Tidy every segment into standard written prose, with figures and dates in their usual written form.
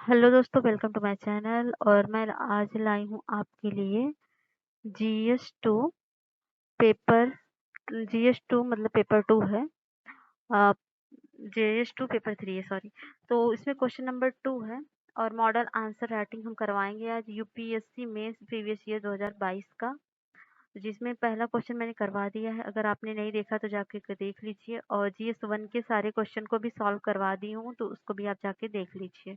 Hello दोस्तों, welcome to my channel. और मैं आज लाई हूँ आपके लिए जीएस 2 पेपर। जीएस 2 मतलब पेपर 2 है। जीएस 2 पेपर 3 है, सॉरी। तो इसमें क्वेश्चन नंबर 2 है और मॉडल आंसर राइटिंग हम करवाएंगे आज यूपीएससी मेंस प्रीवियस ईयर 2022 का, जिसमें पहला क्वेश्चन मैंने करवा दिया है। अगर आपने नहीं देखा तो जाके देख लीजिए, और जीएस 1 के सारे क्वेश्चन को भी सॉल्व करवा दी हूँ, तो उसको भी आप जाके देख लीजिए।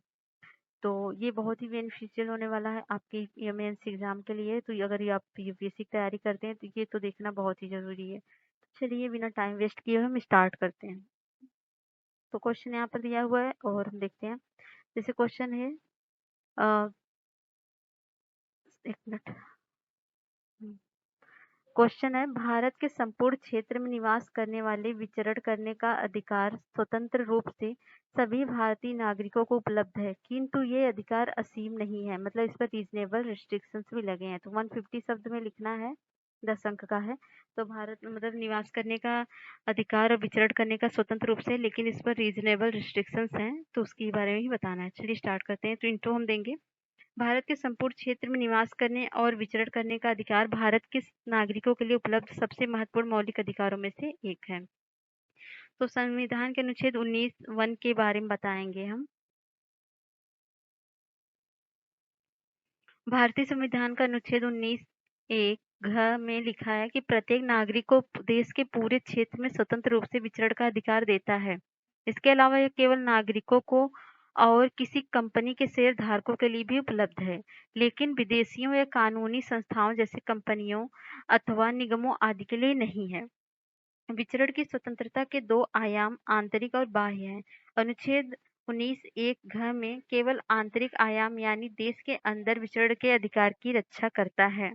तो ये बहुत ही बेनिफिशियल होने वाला है आपके ये मेंस एग्जाम के लिए। तो अगर ये आप यूपीएससी की तैयारी करते हैं तो ये तो देखना बहुत ही ज़रूरी है। तो चलिए बिना टाइम वेस्ट किए हुए हम स्टार्ट करते हैं। तो क्वेश्चन यहाँ पर दिया हुआ है और हम देखते हैं। जैसे क्वेश्चन है, एक मिनट। क्वेश्चन है, भारत के संपूर्ण क्षेत्र में निवास करने वाले विचरण करने का अधिकार स्वतंत्र रूप से सभी भारतीय नागरिकों को उपलब्ध है, किंतु ये अधिकार असीम नहीं है। मतलब इस पर रीजनेबल रिस्ट्रिक्शंस भी लगे हैं। तो 150 शब्द में लिखना है, 10 अंक का है। तो भारत में मतलब निवास करने का अधिकार और विचरण करने का स्वतंत्र रूप से, लेकिन इस पर रीजनेबल रिस्ट्रिक्शंस हैं, तो उसके बारे में ही बताना है। चलिए स्टार्ट करते हैं। तो इंट्रो हम देंगे। भारत के संपूर्ण क्षेत्र में निवास करने और विचरण करने का अधिकार भारत के नागरिकों के लिए उपलब्ध सबसे महत्वपूर्ण मौलिक अधिकारों में से एक है। तो संविधान के अनुच्छेद 19(1) के बारे में बताएंगे हम। भारतीय संविधान का अनुच्छेद 19(1) में लिखा है कि प्रत्येक नागरिक को देश के पूरे क्षेत्र में स्वतंत्र रूप से विचरण का अधिकार देता है। इसके अलावा यह केवल नागरिकों को और किसी कंपनी के शेयर धारकों के लिए भी उपलब्ध है, लेकिन विदेशियों या कानूनी संस्थाओं जैसे कंपनियों अथवा निगमों आदि के लिए नहीं है। विचरण की स्वतंत्रता के दो आयाम आंतरिक और बाह्य हैं। अनुच्छेद 19(1) में केवल आंतरिक आयाम यानी देश के अंदर विचरण के अधिकार की रक्षा करता है।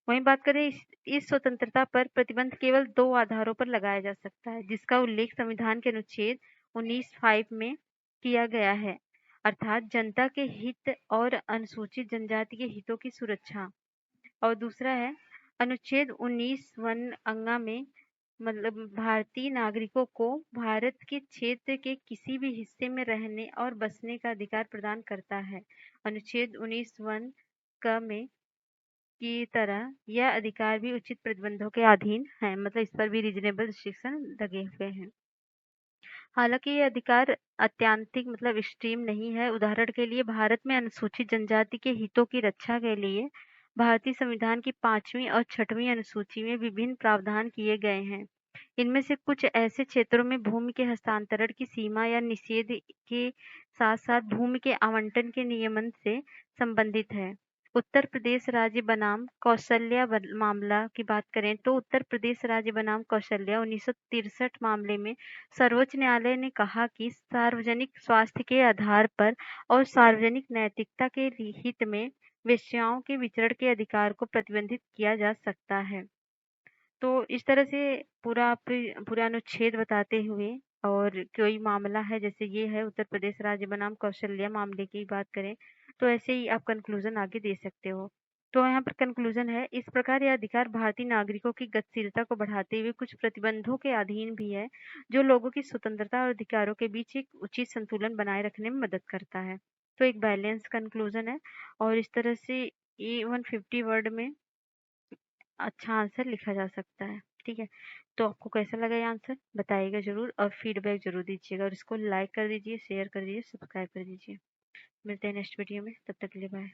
वहीं बात करें इस स्वतंत्रता पर प्रतिबंध केवल दो आधारों पर लगाया जा सकता है, जिसका उल्लेख संविधान के अनुच्छेद 19(5) में किया गया है, अर्थात जनता के हित और अनुसूचित जनजाति के हितों की सुरक्षा। और दूसरा है अनुच्छेद 19(1) में मतलब भारतीय नागरिकों को भारत के क्षेत्र के किसी भी हिस्से में रहने और बसने का अधिकार प्रदान करता है। अनुच्छेद 19(1) में की तरह यह अधिकार भी उचित प्रतिबंधों के अधीन है। मतलब इस पर भी रीजनेबल रिस्ट्रिक्शन लगे हुए हैं। हालांकि ये अधिकार अत्यांतिक मतलब एक्सट्रीम नहीं है। उदाहरण के लिए भारत में अनुसूचित जनजाति के हितों की रक्षा के लिए भारतीय संविधान की 5वीं और 6वीं अनुसूची में विभिन्न प्रावधान किए गए हैं। इनमें से कुछ ऐसे क्षेत्रों में भूमि के हस्तांतरण की सीमा या निषेध के साथ साथ भूमि के आवंटन के नियमन से संबंधित है। उत्तर प्रदेश राज्य बनाम कौशल्या मामला की बात करें तो उत्तर प्रदेश राज्य बनाम कौशल्या 1963 मामले में सर्वोच्च न्यायालय ने कहा कि सार्वजनिक स्वास्थ्य के आधार पर और सार्वजनिक नैतिकता के हित में वेश्याओं के विचरण के अधिकार को प्रतिबंधित किया जा सकता है। तो इस तरह से पूरा अनुच्छेद बताते हुए, और कोई मामला है जैसे ये है उत्तर प्रदेश राज्य बनाम कौशल्या मामले की बात करें, तो ऐसे ही आप कंक्लूजन आगे दे सकते हो। तो यहाँ पर कंक्लूजन है, इस प्रकार यह अधिकार भारतीय नागरिकों की गतिशीलता को बढ़ाते हुए कुछ प्रतिबंधों के अधीन भी है, जो लोगों की स्वतंत्रता और अधिकारों के बीच एक उचित संतुलन बनाए रखने में मदद करता है। तो एक बैलेंस कंक्लूजन है, और इस तरह से ये 150 वर्ड में अच्छा आंसर लिखा जा सकता है। ठीक है, तो आपको कैसा लगा ये आंसर बताइएगा जरूर, और फीडबैक जरूर दीजिएगा, और इसको लाइक कर दीजिए, शेयर कर दीजिए, सब्सक्राइब कर दीजिए। मिलते हैं नेक्स्ट वीडियो में, तब तक के लिए बाय।